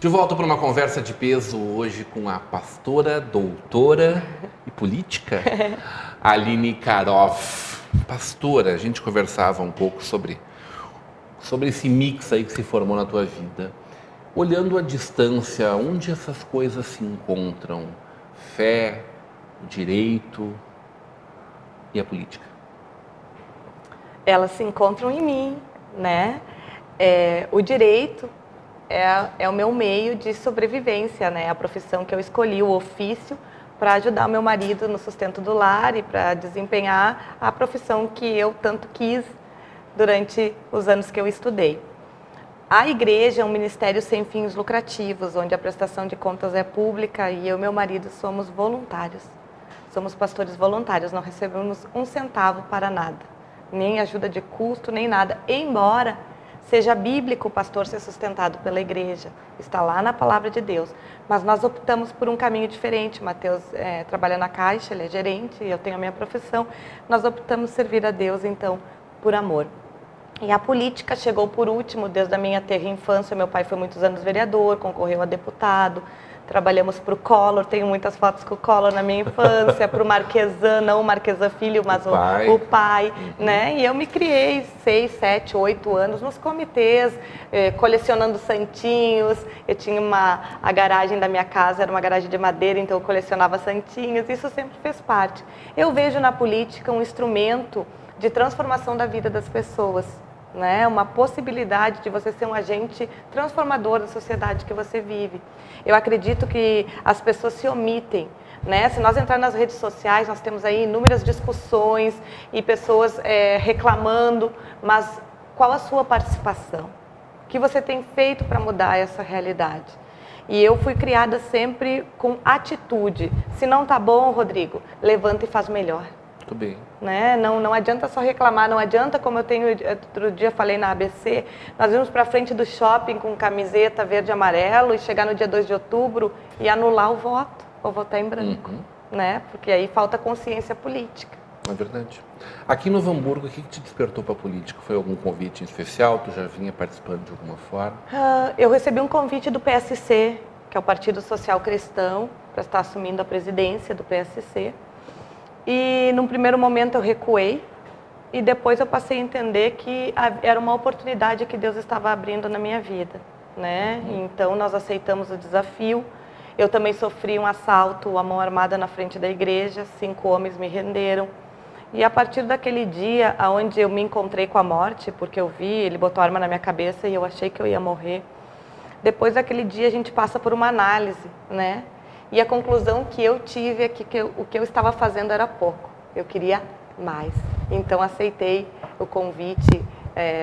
De volta para uma conversa de peso hoje com a pastora, doutora e política, Aline Karov. Pastora, a gente conversava um pouco sobre esse mix aí que se formou na tua vida. Olhando à distância, onde essas coisas se encontram? Fé, o direito e a política? Elas se encontram em mim, né? O direito é o meu meio de sobrevivência, né? A profissão que eu escolhi, o ofício, para ajudar o meu marido no sustento do lar e para desempenhar a profissão que eu tanto quis durante os anos que eu estudei. A igreja é um ministério sem fins lucrativos, onde a prestação de contas é pública e eu e meu marido somos voluntários. Somos pastores voluntários, não recebemos um centavo para nada, nem ajuda de custo, nem nada, embora seja bíblico o pastor ser sustentado pela igreja, está lá na palavra de Deus. Mas nós optamos por um caminho diferente. Mateus trabalha na Caixa, ele é gerente, eu tenho a minha profissão. Nós optamos servir a Deus, então, por amor. E a política chegou por último, desde a minha terra infância. Meu pai foi muitos anos vereador, concorreu a deputado. Trabalhamos para o Collor, tenho muitas fotos com o Collor na minha infância, para o Marquesan, não o Marquesan filho, mas o pai, né? E eu me criei 6, 7, 8 anos nos comitês, colecionando santinhos. Eu tinha a garagem da minha casa, era uma garagem de madeira, então eu colecionava santinhos, isso sempre fez parte. Eu vejo na política um instrumento de transformação da vida das pessoas, né? Uma possibilidade de você ser um agente transformador da sociedade que você vive. Eu acredito que as pessoas se omitem, né? Se nós entrarmos nas redes sociais, nós temos aí inúmeras discussões e pessoas reclamando, mas qual a sua participação? O que você tem feito para mudar essa realidade? E eu fui criada sempre com atitude. Se não tá bom, Rodrigo, levanta e faz melhor. Muito bem. Né? Não adianta só reclamar, não adianta, como outro dia falei na ABC, nós vimos para frente do shopping com camiseta verde e amarelo e chegar no dia 2 de outubro e anular o voto, ou votar em branco, né? Porque aí falta consciência política. É verdade. Aqui no Novo Hamburgo, o que te despertou para a política? Foi algum convite em especial? Tu já vinha participando de alguma forma? Eu recebi um convite do PSC, que é o Partido Social Cristão, para estar assumindo a presidência do PSC. E num primeiro momento eu recuei e depois eu passei a entender que era uma oportunidade que Deus estava abrindo na minha vida, né? Então nós aceitamos o desafio. Eu também sofri um assalto à mão armada na frente da igreja, 5 homens me renderam. E a partir daquele dia onde eu me encontrei com a morte, porque eu vi, ele botou a arma na minha cabeça e eu achei que eu ia morrer. Depois daquele dia a gente passa por uma análise, né? E a conclusão que eu tive é que o que eu estava fazendo era pouco. Eu queria mais. Então, aceitei o convite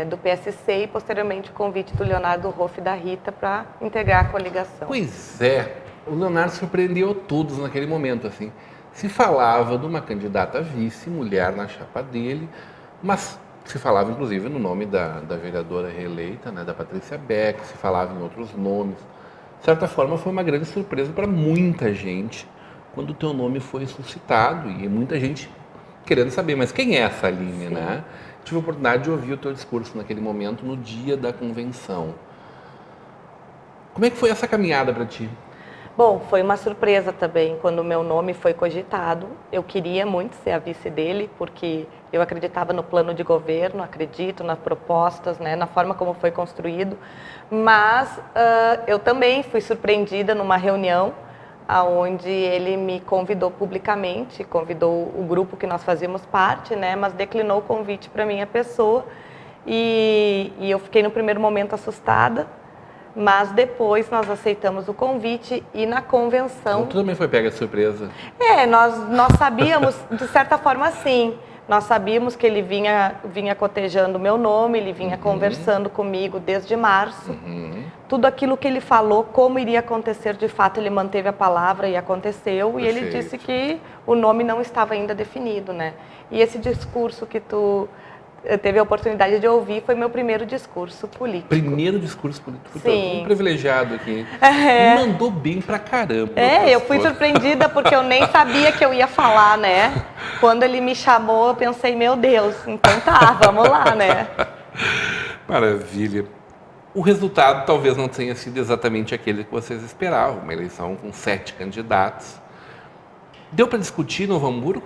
do PSC e, posteriormente, o convite do Leonardo Roff e da Rita para integrar a coligação. Pois é. O Leonardo surpreendeu todos naquele momento, assim. Se falava de uma candidata vice, mulher na chapa dele, mas se falava, inclusive, no nome da vereadora reeleita, né, da Patrícia Beck, se falava em outros nomes. De certa forma, foi uma grande surpresa para muita gente quando o teu nome foi suscitado e muita gente querendo saber, mas quem é essa Aline, né? Tive a oportunidade de ouvir o teu discurso naquele momento, no dia da convenção. Como é que foi essa caminhada para ti? Bom, foi uma surpresa também quando o meu nome foi cogitado. Eu queria muito ser a vice dele, porque eu acreditava no plano de governo, acredito nas propostas, né, na forma como foi construído. Mas eu também fui surpreendida numa reunião onde ele me convidou publicamente, convidou o grupo que nós fazíamos parte, né, mas declinou o convite para minha pessoa. E eu fiquei no primeiro momento assustada. Mas depois nós aceitamos o convite e na convenção... Então, tu também foi pega de surpresa? Nós sabíamos, de certa forma, sim. Nós sabíamos que ele vinha cotejando o meu nome, ele vinha conversando comigo desde março. Tudo aquilo que ele falou, como iria acontecer, de fato, ele manteve a palavra e aconteceu. Perfeito. E ele disse que o nome não estava ainda definido, né? E esse discurso que tu teve a oportunidade de ouvir foi meu primeiro discurso político. Primeiro discurso político? Sim. Um privilegiado aqui. Me mandou bem pra caramba. Eu fui surpreendida porque eu nem sabia que eu ia falar, né? Quando ele me chamou, eu pensei, meu Deus, então tá, vamos lá, né? Maravilha. O resultado talvez não tenha sido exatamente aquele que vocês esperavam, uma eleição com 7 candidatos. Deu para discutir Novo Hamburgo?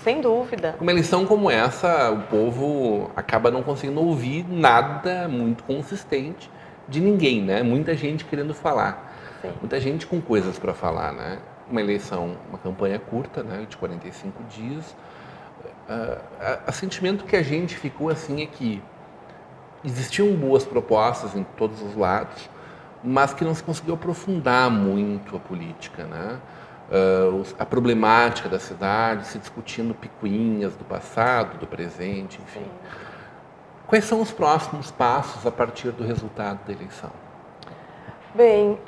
Sem dúvida. Uma eleição como essa, o povo acaba não conseguindo ouvir nada muito consistente de ninguém, né? Muita gente querendo falar, Sim. muita gente com coisas para falar, né? Uma eleição, uma campanha curta, né? De 45 dias. O sentimento que a gente ficou assim é que existiam boas propostas em todos os lados, mas que não se conseguiu aprofundar muito a política, né? A problemática da cidade, se discutindo picuinhas do passado, do presente, enfim. Sim. Quais são os próximos passos a partir do resultado da eleição? Bem,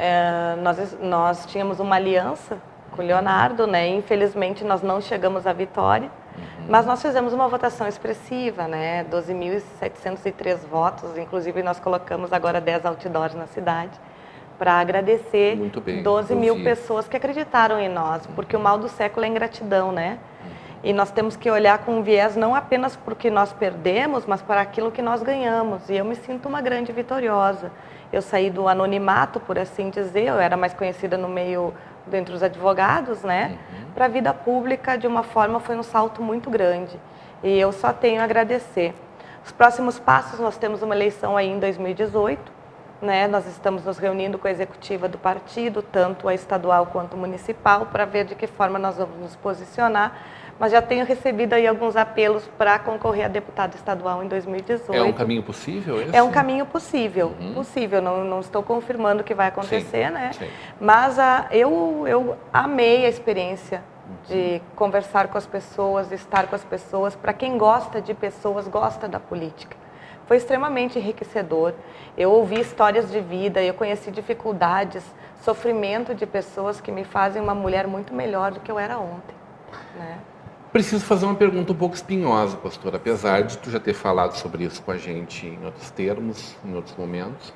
nós tínhamos uma aliança com o Leonardo, né? Infelizmente nós não chegamos à vitória, mas nós fizemos uma votação expressiva, né? 12.703 votos, inclusive nós colocamos agora 10 outdoors na cidade para agradecer 12 mil pessoas que acreditaram em nós, porque o mal do século é a ingratidão, né? E nós temos que olhar com um viés não apenas para o que nós perdemos, mas para aquilo que nós ganhamos. E eu me sinto uma grande vitoriosa. Eu saí do anonimato, por assim dizer, eu era mais conhecida no meio, dentre os advogados, né? Para a vida pública, de uma forma, foi um salto muito grande. E eu só tenho a agradecer. Os próximos passos, nós temos uma eleição aí em 2018, né? Nós estamos nos reunindo com a executiva do partido, tanto a estadual quanto municipal, para ver de que forma nós vamos nos posicionar. Mas já tenho recebido aí alguns apelos para concorrer a deputado estadual em 2018. É um caminho possível esse? É um caminho possível, possível. Não estou confirmando que vai acontecer, sim, né? Sim. Mas eu amei a experiência de conversar com as pessoas, de estar com as pessoas. Para quem gosta de pessoas, gosta da política. Foi extremamente enriquecedor. Eu ouvi histórias de vida, eu conheci dificuldades, sofrimento de pessoas que me fazem uma mulher muito melhor do que eu era ontem, né? Preciso fazer uma pergunta um pouco espinhosa, pastor. Apesar de tu já ter falado sobre isso com a gente em outros termos, em outros momentos,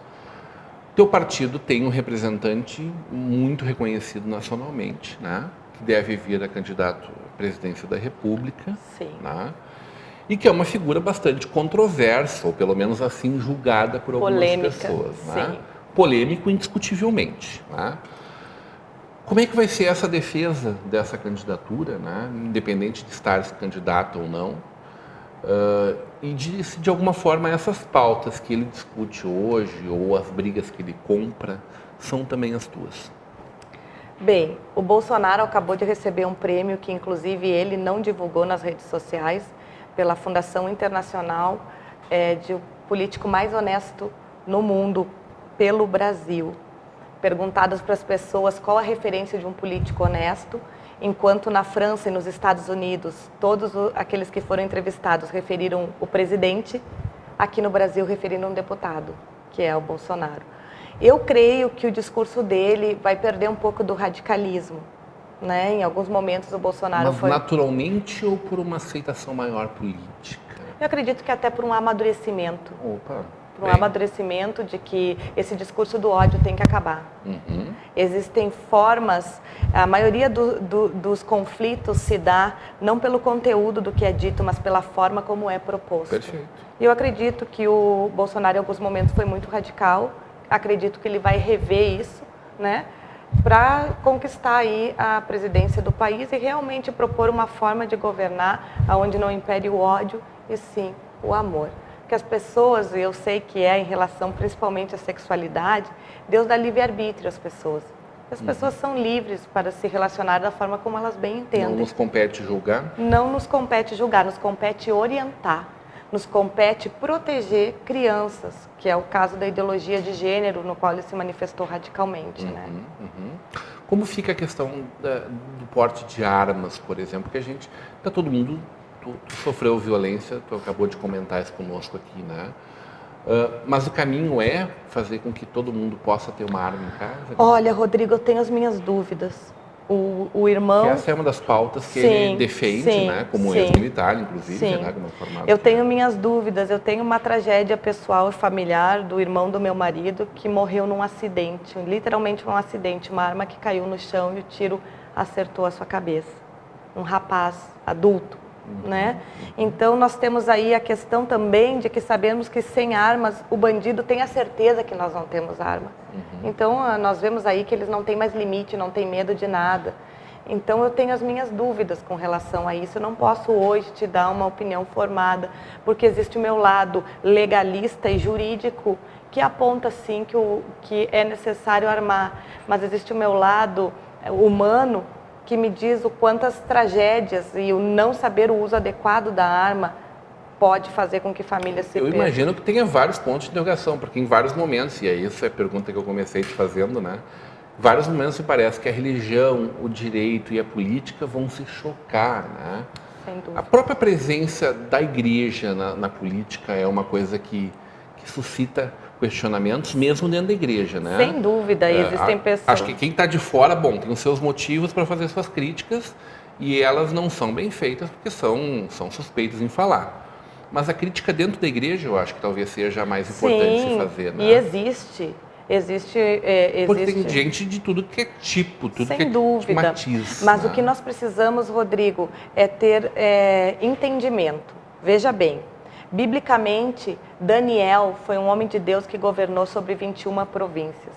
teu partido tem um representante muito reconhecido nacionalmente, né? Que deve vir a candidato à presidência da República, Sim. né? E que é uma figura bastante controversa, ou pelo menos assim julgada por algumas Polêmica, pessoas, né? sim. Polêmico indiscutivelmente, né? Como é que vai ser essa defesa dessa candidatura, né? Independente de estar candidato ou não, e de alguma forma essas pautas que ele discute hoje ou as brigas que ele compra são também as tuas? Bem, o Bolsonaro acabou de receber um prêmio que inclusive ele não divulgou nas redes sociais, pela Fundação Internacional de o político mais honesto no mundo, pelo Brasil. Perguntadas para as pessoas qual a referência de um político honesto, enquanto na França e nos Estados Unidos, todos aqueles que foram entrevistados referiram o presidente, aqui no Brasil referiram um deputado, que é o Bolsonaro. Eu creio que o discurso dele vai perder um pouco do radicalismo, né? Em alguns momentos o Bolsonaro Mas naturalmente ou por uma aceitação maior política? Eu acredito que até por um amadurecimento. Opa! Por um amadurecimento de que esse discurso do ódio tem que acabar. Existem formas, a maioria dos conflitos se dá não pelo conteúdo do que é dito, mas pela forma como é proposto. Perfeito. E eu acredito que o Bolsonaro em alguns momentos foi muito radical, acredito que ele vai rever isso, né? Para conquistar aí a presidência do país e realmente propor uma forma de governar onde não impere o ódio e sim o amor. Que as pessoas, eu sei que é em relação principalmente à sexualidade, Deus dá livre-arbítrio às pessoas. As pessoas são livres para se relacionar da forma como elas bem entendem. Não nos compete julgar? Não nos compete julgar, nos compete orientar. Nos compete proteger crianças, que é o caso da ideologia de gênero, no qual ele se manifestou radicalmente, né? Como fica a questão do porte de armas, por exemplo, que a gente, tá todo mundo, tu sofreu violência, tu acabou de comentar isso conosco aqui, né? Mas o caminho é fazer com que todo mundo possa ter uma arma em casa? Olha, Rodrigo, eu tenho as minhas dúvidas. O irmão... Que essa é uma das pautas que ele defende, né? Como ex-militar, inclusive, né? Como eu tenho minhas dúvidas. Eu tenho uma tragédia pessoal e familiar do irmão do meu marido que morreu num acidente, literalmente um acidente, uma arma que caiu no chão e o tiro acertou a sua cabeça. Um rapaz adulto, né? Então nós temos aí a questão também de que sabemos que sem armas o bandido tem a certeza que nós não temos arma. Então nós vemos aí que eles não têm mais limite, não têm medo de nada. Então eu tenho as minhas dúvidas com relação a isso. Eu não posso hoje te dar uma opinião formada, porque existe o meu lado legalista e jurídico que aponta sim que é necessário armar, mas existe o meu lado humano que me diz o quantas tragédias e o não saber o uso adequado da arma pode fazer com que famílias se percam. Eu imagino que tenha vários pontos de interrogação, porque em vários momentos, e é isso é a pergunta que eu comecei te fazendo, né? Vários momentos me parece que a religião, o direito e a política vão se chocar, né? Sem dúvida. A própria presença da igreja na política é uma coisa que suscita questionamentos mesmo dentro da igreja, né? Sem dúvida, existem pessoas... Acho que quem está de fora, bom, tem os seus motivos para fazer suas críticas e elas não são bem feitas porque são suspeitos em falar. Mas a crítica dentro da igreja eu acho que talvez seja a mais importante se fazer, né? E existe. Porque tem gente de tudo que é tipo, tudo Sem que é dúvida. matiz. Mas né? o que nós precisamos, Rodrigo, é ter entendimento. Veja bem, biblicamente, Daniel foi um homem de Deus que governou sobre 21 províncias.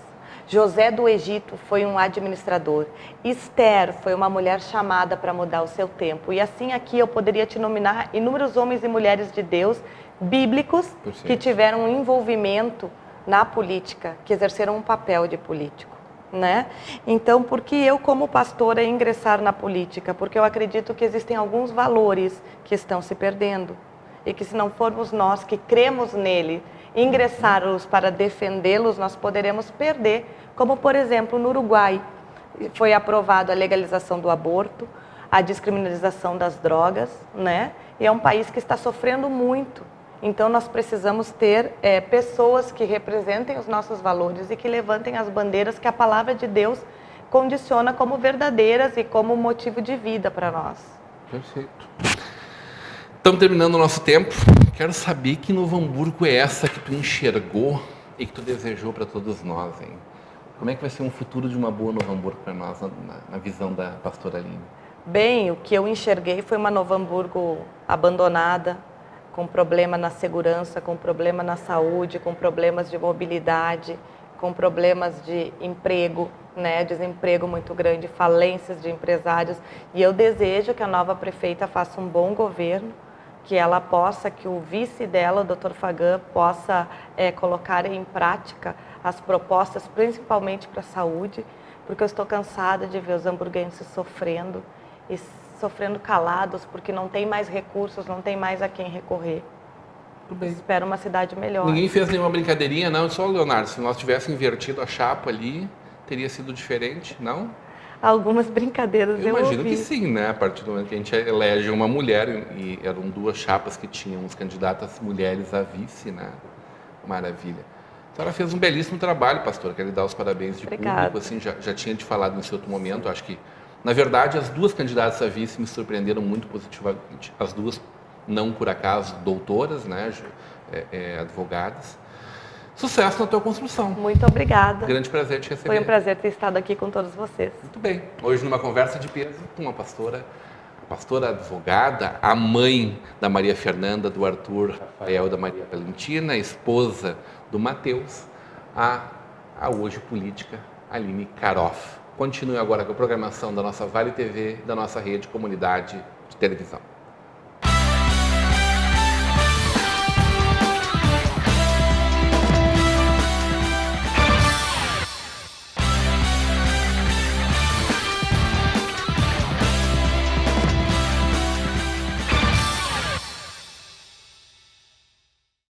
José do Egito foi um administrador. Esther foi uma mulher chamada para mudar o seu tempo. E assim aqui eu poderia te nominar inúmeros homens e mulheres de Deus bíblicos que tiveram um envolvimento na política, que exerceram um papel de político, né? Então, por que eu, como pastora, ingressar na política? Porque eu acredito que existem alguns valores que estão se perdendo e que se não formos nós que cremos nele, ingressá-los para defendê-los, nós poderemos perder, como por exemplo no Uruguai, foi aprovado a legalização do aborto, a descriminalização das drogas, né? E é um país que está sofrendo muito. Então, nós precisamos ter pessoas que representem os nossos valores e que levantem as bandeiras que a palavra de Deus condiciona como verdadeiras e como motivo de vida para nós. Perfeito. Estamos terminando o nosso tempo. Quero saber que Novo Hamburgo é essa que tu enxergou e que tu desejou para todos nós, hein? Como é que vai ser um futuro de uma boa Novo Hamburgo para nós, na visão da pastora Aline? Bem, o que eu enxerguei foi uma Novo Hamburgo abandonada, com problema na segurança, com problema na saúde, com problemas de mobilidade, com problemas de emprego, né, desemprego muito grande, falências de empresários. E eu desejo que a nova prefeita faça um bom governo, que ela possa, que o vice dela, o Dr. Fagan, possa colocar em prática as propostas, principalmente para a saúde, porque eu estou cansada de ver os hamburguenses sofrendo calados, porque não tem mais recursos, não tem mais a quem recorrer. Tudo bem. Espero uma cidade melhor. Ninguém fez nenhuma brincadeirinha, não? Só o Leonardo, se nós tivéssemos invertido a chapa ali, teria sido diferente, não? Algumas brincadeiras eu imagino ouvi. que sim, né? A partir do momento que a gente elege uma mulher, e eram duas chapas que tinham os candidatas mulheres a vice, né? Maravilha. A senhora fez um belíssimo trabalho, pastor. Quero lhe dar os parabéns de público. Assim, já tinha te falado nesse outro momento. Acho que, na verdade, as duas candidatas a vice me surpreenderam muito positivamente. As duas, não por acaso, doutoras, né? Advogadas. Sucesso na tua construção. Muito obrigada. Grande prazer te receber. Foi um prazer ter estado aqui com todos vocês. Muito bem. Hoje, numa conversa de peso com uma pastora advogada, a mãe da Maria Fernanda, do Arthur Rafael, da Maria Valentina, esposa do Matheus, a hoje política, Aline Karoff. Continue agora com a programação da nossa Vale TV, da nossa rede Comunidade de Televisão.